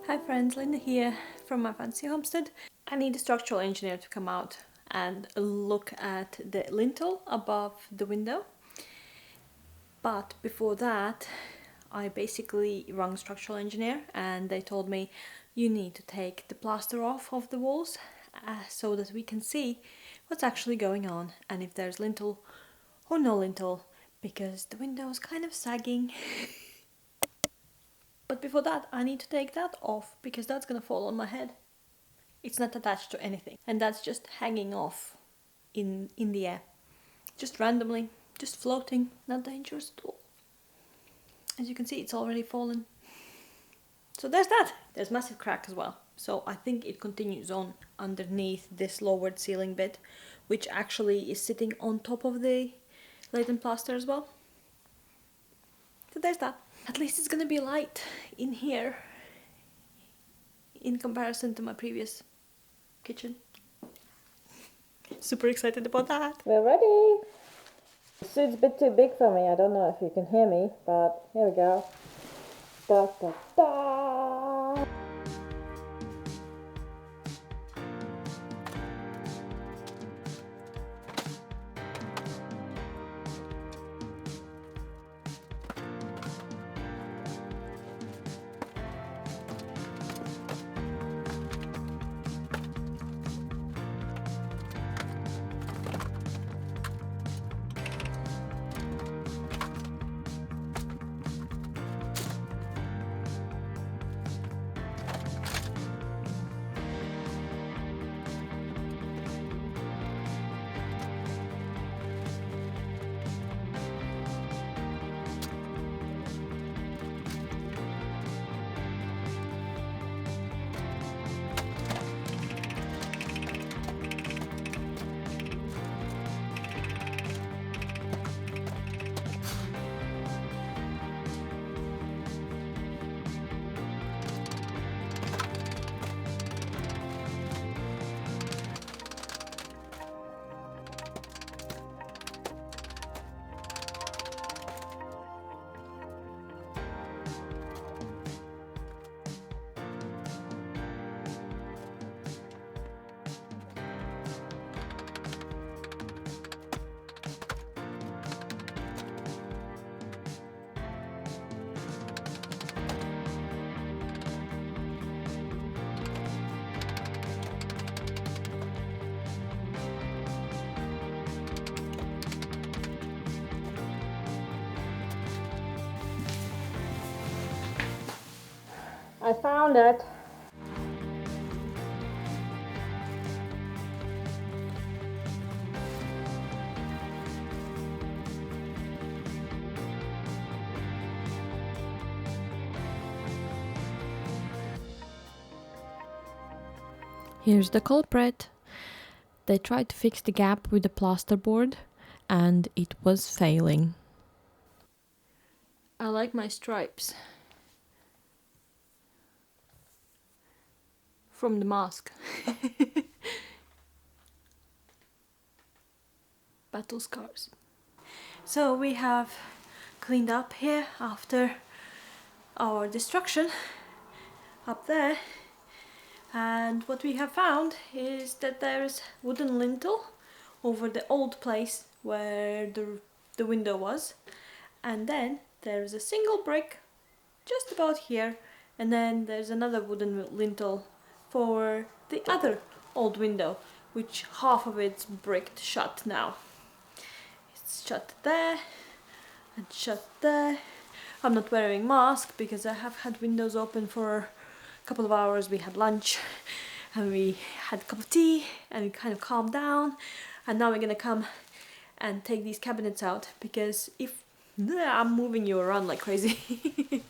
Hi friends, Linda here from my fancy homestead. I need a structural engineer to come out and look at the lintel above the window. But before that, I basically rang structural engineer and they told me you need to take the plaster off of the walls so that we can see what's actually going on and if there's lintel or no lintel, because the window is kind of sagging. But before that, I need to take that off because that's gonna fall on my head. It's not attached to anything, and that's just hanging off in the air, just randomly, just floating, not dangerous at all. As you can see, it's already fallen. So there's that. There's massive crack as well. So I think it continues on underneath this lowered ceiling bit, which actually is sitting on top of the latent plaster as well. So there's that. At least it's gonna be light in here in comparison to my previous kitchen. Super excited about that. We're ready. The suit's a bit too big for me. I don't know if you can hear me, but here we go. Da da da. I found it. Here's the culprit. They tried to fix the gap with the plasterboard and it was failing. I like my stripes from the mask. Battle scars. So we have cleaned up here after our destruction up there, and what we have found is that there's wooden lintel over the old place where the window was, and then there's a single brick just about here, and then there's another wooden lintel for the other old window, which half of it's bricked shut now. It's shut there and shut there. I'm not wearing mask because I have had windows open for a couple of hours. We had lunch and we had a cup of tea and it kind of calmed down, and now we're gonna come and take these cabinets out because if I'm moving you around like crazy.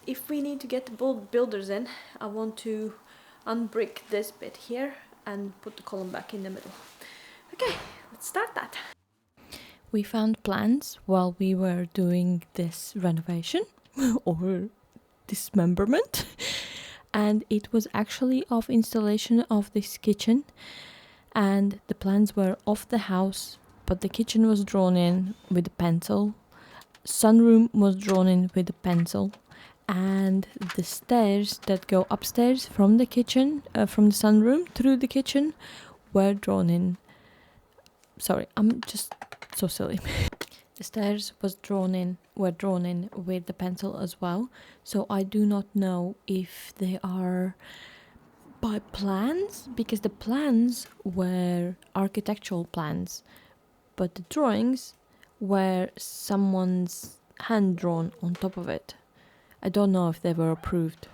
If we need to get the builders in, I want to unbrick this bit here and put the column back in the middle. Okay, let's start that. We found plans while we were doing this renovation or dismemberment, and it was actually of installation of this kitchen, and the plans were of the house, but the kitchen was drawn in with a pencil, sunroom was drawn in with a pencil, and the stairs that go upstairs from the kitchen, from the sunroom through the kitchen, were drawn in. Sorry, I'm just so silly. The stairs were drawn in with the pencil as well, so I do not know if they are by plans, because the plans were architectural plans, but the drawings were someone's hand drawn on top of it. I don't know if they were approved.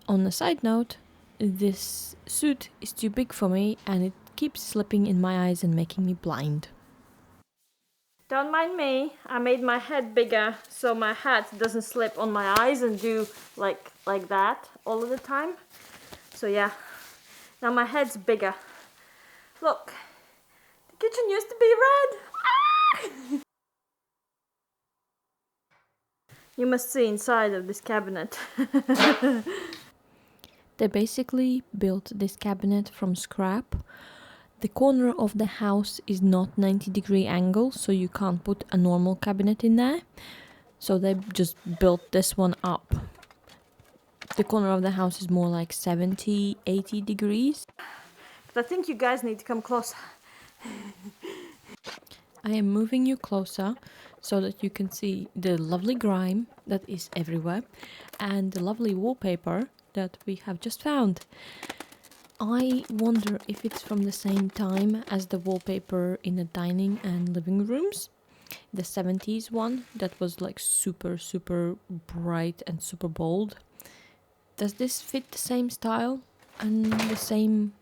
On a side note, this suit is too big for me and it keeps slipping in my eyes and making me blind. Don't mind me, I made my head bigger so my hat doesn't slip on my eyes and do like that all of the time. So yeah, now my head's bigger. Look, the kitchen used to be red. Ah! You must see inside of this cabinet. They basically built this cabinet from scrap. The corner of the house is not 90-degree angle, so you can't put a normal cabinet in there. So they just built this one up. The corner of the house is more like 70, 80 degrees. But I think you guys need to come closer. I am moving you closer so that you can see the lovely grime that is everywhere and the lovely wallpaper that we have just found. I wonder if it's from the same time as the wallpaper in the dining and living rooms. The 70s one that was like super bright and super bold. Does this fit the same style and the same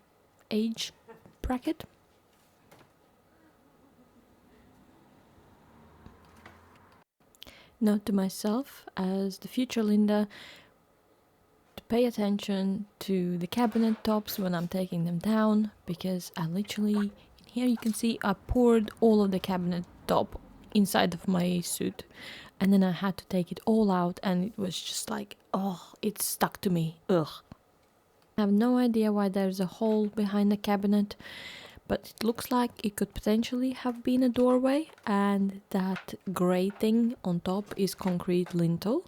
age bracket? Note to myself, as the future Linda, to pay attention to the cabinet tops when I'm taking them down, because I literally, here you can see I poured all of the cabinet top inside of my suit, and then I had to take it all out and it was just like, oh, it stuck to me, ugh. I have no idea why there's a hole behind the cabinet, but it looks like it could potentially have been a doorway, and that grey thing on top is concrete lintel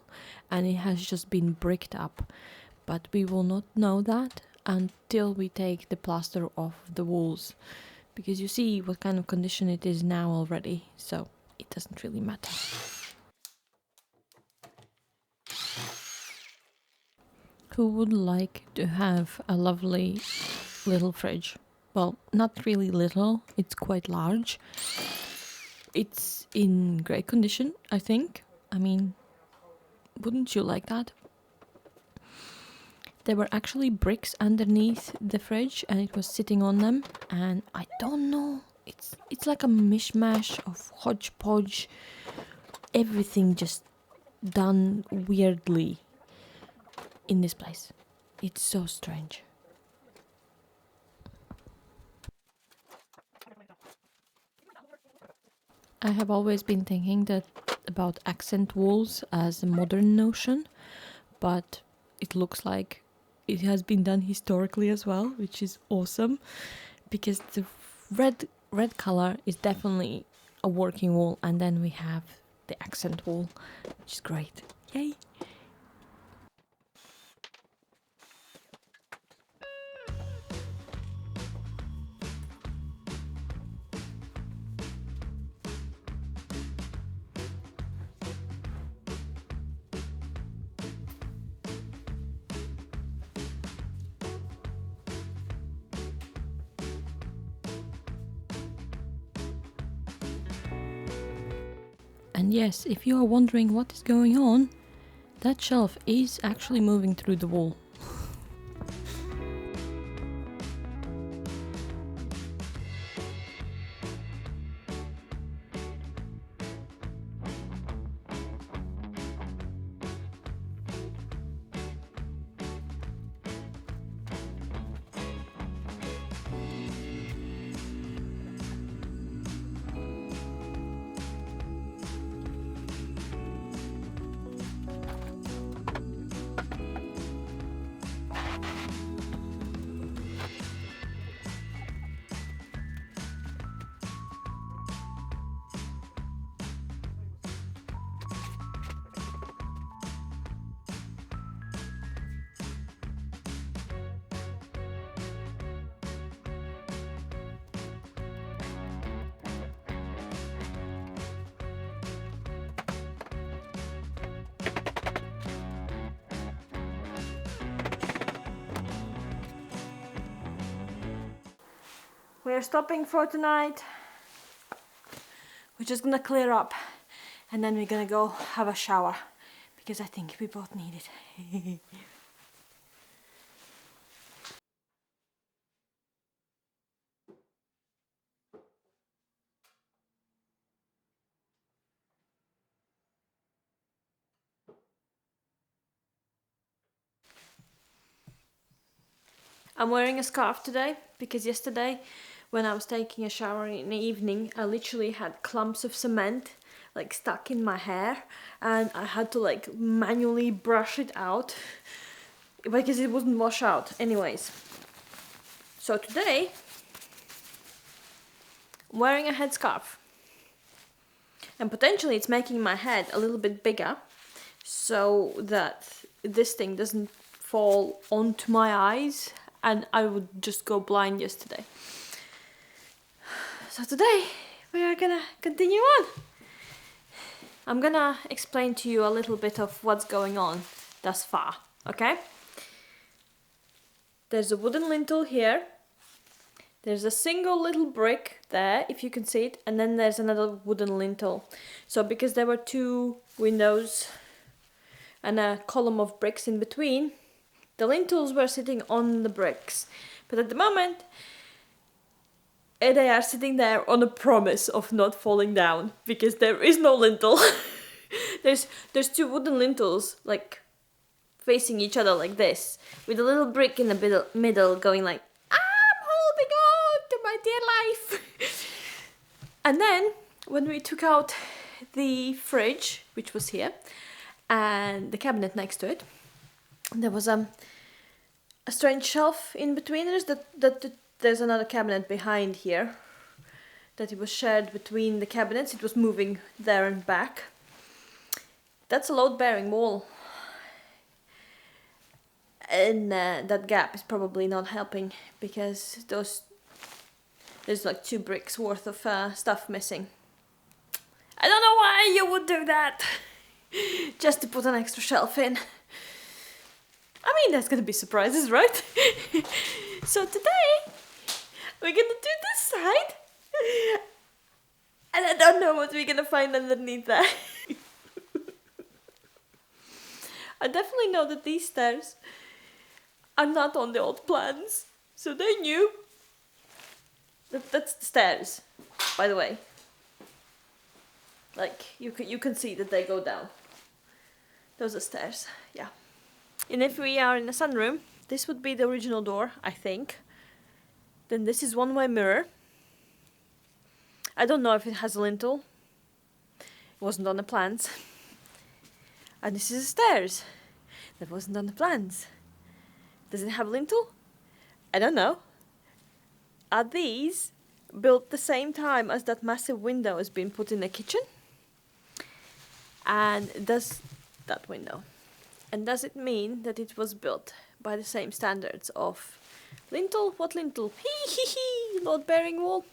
and it has just been bricked up, but we will not know that until we take the plaster off the walls, because you see what kind of condition it is now already, so it doesn't really matter. Who would like to have a lovely little fridge? Well, not really little, it's quite large. It's in great condition, I think. I mean, wouldn't you like that? There were actually bricks underneath the fridge and it was sitting on them, and I don't know, it's like a mishmash of hodgepodge, everything just done weirdly in this place. It's so strange. I have always been thinking that about accent walls as a modern notion, but it looks like it has been done historically as well, which is awesome, because the red color is definitely a working wall, and then we have the accent wall, which is great. Yay! And yes, if you are wondering what is going on, that shelf is actually moving through the wall. we're stopping for tonight. We're just gonna clear up and then we're gonna go have a shower because I think we both need it. I'm wearing a scarf today because yesterday when I was taking a shower in the evening I literally had clumps of cement like stuck in my hair and I had to like manually brush it out because it wouldn't wash out anyways. So today I'm wearing a headscarf and potentially it's making my head a little bit bigger so that this thing doesn't fall onto my eyes and I would just go blind yesterday. So today we are gonna continue on. I'm gonna explain to you a little bit of what's going on thus far, okay? There's a wooden lintel here. There's a single little brick there, if you can see it, and then there's another wooden lintel. So because there were two windows and a column of bricks in between, the lintels were sitting on the bricks. But at the moment, they are sitting there on a promise of not falling down because there is no lintel. there's two wooden lintels like facing each other like this, with a little brick in the middle going like, I'm holding on to my dear life. And then when we took out the fridge, which was here, and the cabinet next to it, there was a strange shelf in between. There's another cabinet behind here that it was shared between the cabinets. It was moving there and back. That's a load-bearing wall. And that gap is probably not helping because there's like 2 bricks worth of stuff missing. I don't know why you would do that. Just to put an extra shelf in. I mean, there's gonna be surprises, right? So today, we're gonna do this side. And I don't know what we're gonna find underneath there. I definitely know that these stairs are not on the old plans. So they knew that that's the stairs, by the way. Like, you can see that they go down. Those are stairs, yeah. And if we are in a sunroom, this would be the original door, I think. Then this is one-way mirror. I don't know if it has a lintel. It wasn't on the plans. And this is the stairs. That wasn't on the plans. Does it have a lintel? I don't know. Are these built the same time as that massive window has been put in the kitchen? And does that window? And does it mean that it was built by the same standards of lintel? What lintel? Load-bearing wall?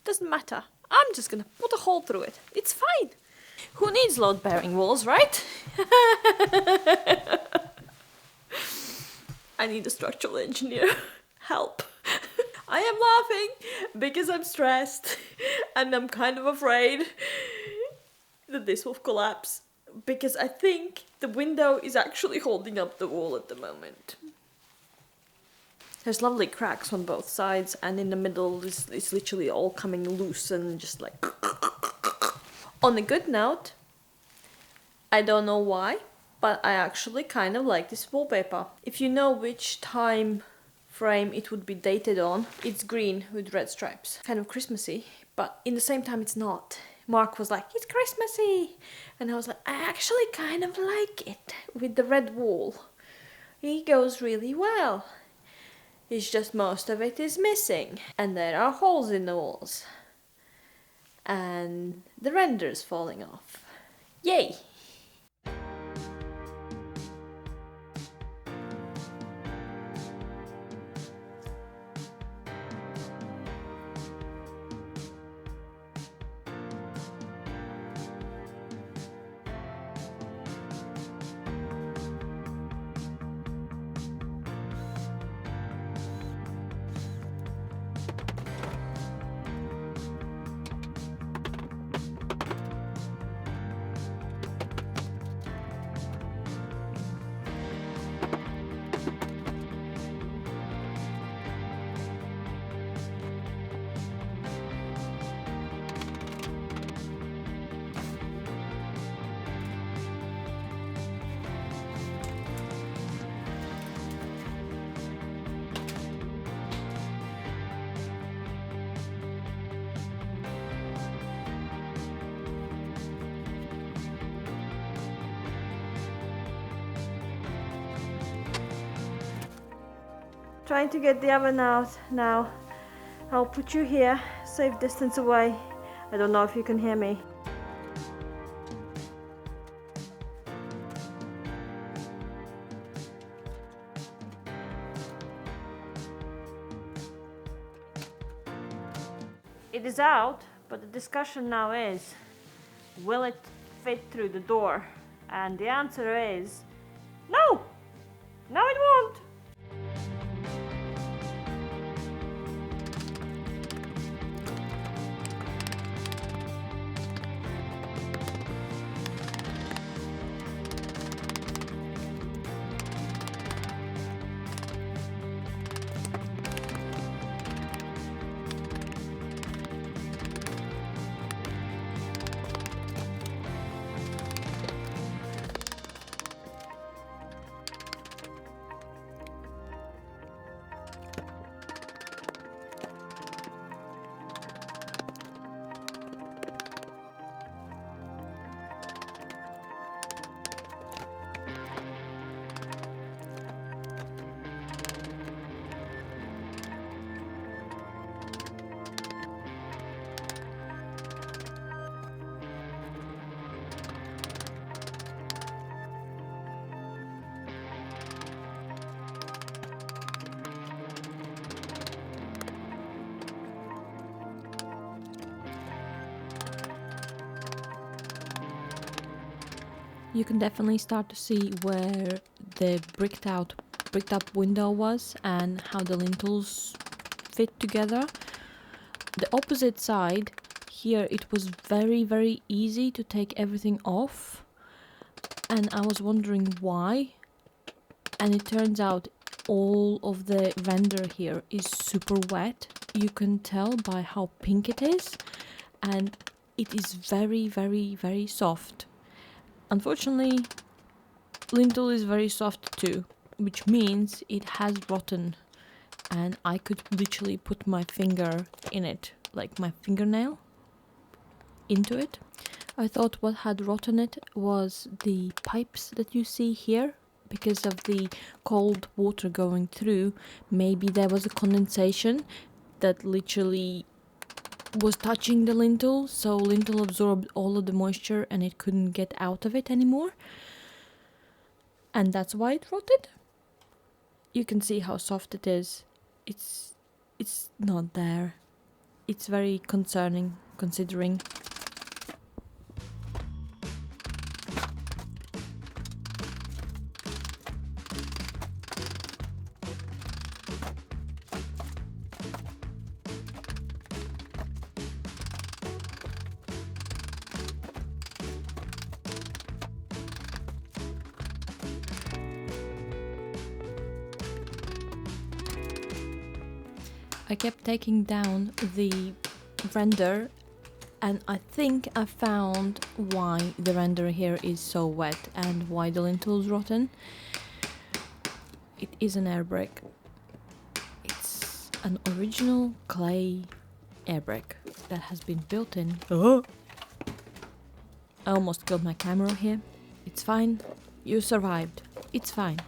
Doesn't matter. I'm just gonna put a hole through it. It's fine. Who needs load-bearing walls, right? I need a structural engineer. Help. I am laughing because I'm stressed and I'm kind of afraid that this will collapse because I think the window is actually holding up the wall at the moment. There's lovely cracks on both sides and in the middle it's literally all coming loose and just like... On a good note, I don't know why, but I actually kind of like this wallpaper. If you know which time frame it would be dated on, it's green with red stripes. Kind of Christmassy, but in the same time it's not. Mark was like, it's Christmassy! And I was like, I actually kind of like it with the red wall. It goes really well. It's just most of it is missing. And there are holes in the walls. And the render's falling off. Yay! Trying to get the oven out now. I'll put you here, safe distance away. I don't know if you can hear me. It is out, but the discussion now is, will it fit through the door? And the answer is, no! No, it won't! You can definitely start to see where the bricked up window was and how the lintels fit together. The opposite side, here it was very easy to take everything off, and I was wondering why, and it turns out all of the render here is super wet. You can tell by how pink it is, and it is very soft. Unfortunately, lintel is very soft too, which means it has rotten, and I could literally put my finger in it, like my fingernail into it. I thought what had rotten it was the pipes that you see here. Because of the cold water going through, maybe there was a condensation that literally was touching the lintel, so lintel absorbed all of the moisture and it couldn't get out of it anymore, and that's why it rotted. You can see how soft it is. It's not there. It's very concerning considering. I kept taking down the render, and I think I found why the render here is so wet and why the lintel is rotten. It is an air brake. It's an original clay air brake that has been built in. I almost killed my camera here. It's fine. You survived. It's fine.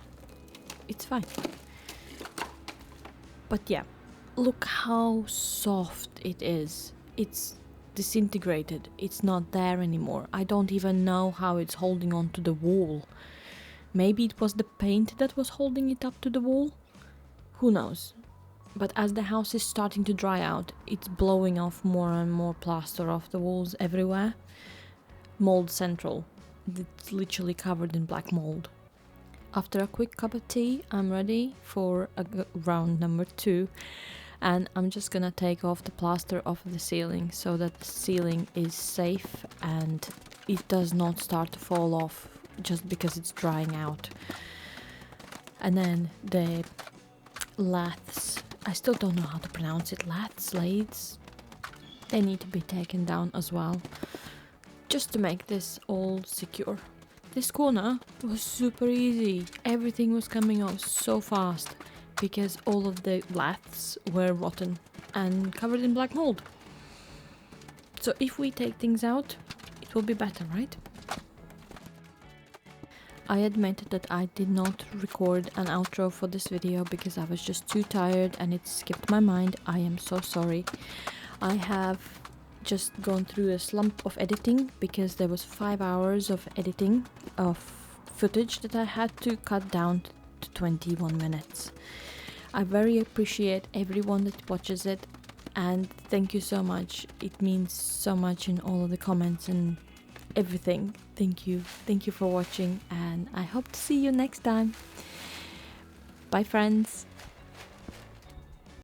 It's fine. But yeah. Look how soft it is. It's disintegrated. It's not there anymore. I don't even know how it's holding on to the wall. Maybe it was the paint that was holding it up to the wall? Who knows? But as the house is starting to dry out, it's blowing off more and more plaster off the walls everywhere. Mold central. It's literally covered in black mold. After a quick cup of tea, I'm ready for round number 2. And I'm just gonna take off the plaster off the ceiling so that the ceiling is safe and it does not start to fall off just because it's drying out. And then the laths, I still don't know how to pronounce it, lathes, they need to be taken down as well, just to make this all secure. This corner was super easy, everything was coming off so fast, because all of the laths were rotten and covered in black mold. So if we take things out, it will be better, right? I admit that I did not record an outro for this video because I was just too tired and it skipped my mind. I am so sorry. I have just gone through a slump of editing because there was 5 hours of editing of footage that I had to cut down to 21 minutes. I very appreciate everyone that watches it, and thank you so much. It means so much in all of the comments and everything. Thank you for watching, and I hope to see you next time. Bye friends.